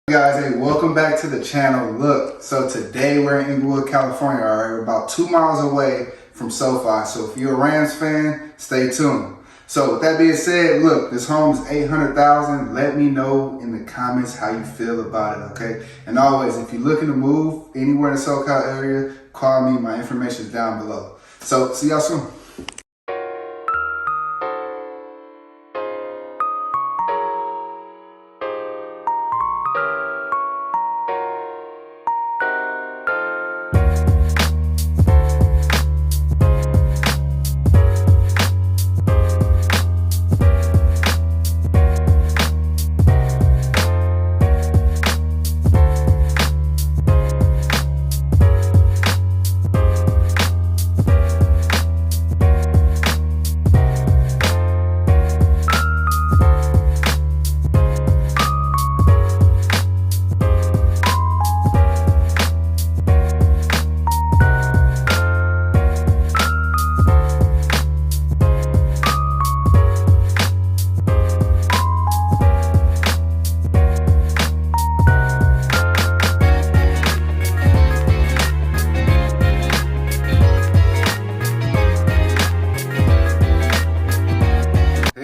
Guys, hey, welcome back to the channel. Look, so today we're in Inglewood, California. All right, we're about 2 miles away from SoFi. So if you're a Rams fan, stay tuned. So with that being said, look, this home is $800,000. Let me know in the comments how you feel about it, okay? And always, if you're looking to move anywhere in the SoCal area, call me. My information is down below. So see y'all soon.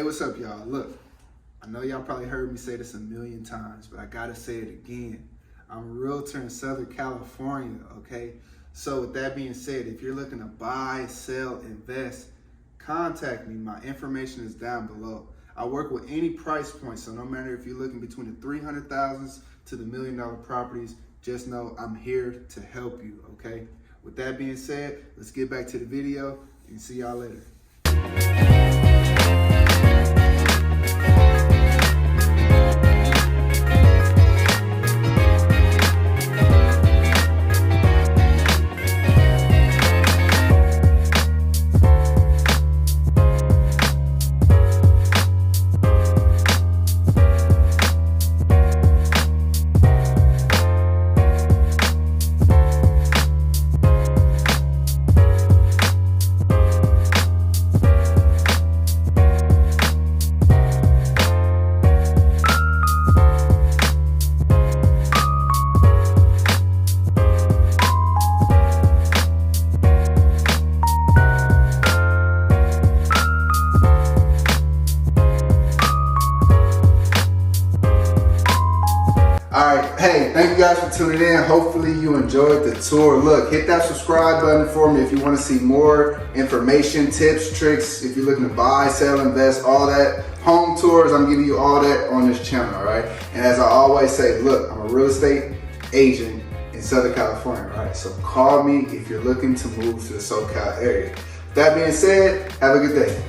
What's up, y'all? Look, I know y'all probably heard me say this a million times, but I gotta say it again. I'm a realtor in Southern California, okay? So with that being said, if you're looking to buy, sell, invest, contact me. My information is down below. I work with any price point, so no matter if you're looking between the 300,000s to the $1 million properties, just know I'm here to help you, okay? With that being said, let's get back to the video and see y'all later. Alright, hey, thank you guys for tuning in. Hopefully you enjoyed the tour. Look, hit that subscribe button for me if you want to see more information, tips, tricks, if you're looking to buy, sell, invest, all that. Home tours, I'm giving you all that on this channel, alright? And as I always say, look, I'm a real estate agent in Southern California, alright? So call me if you're looking to move to the SoCal area. With that being said, have a good day.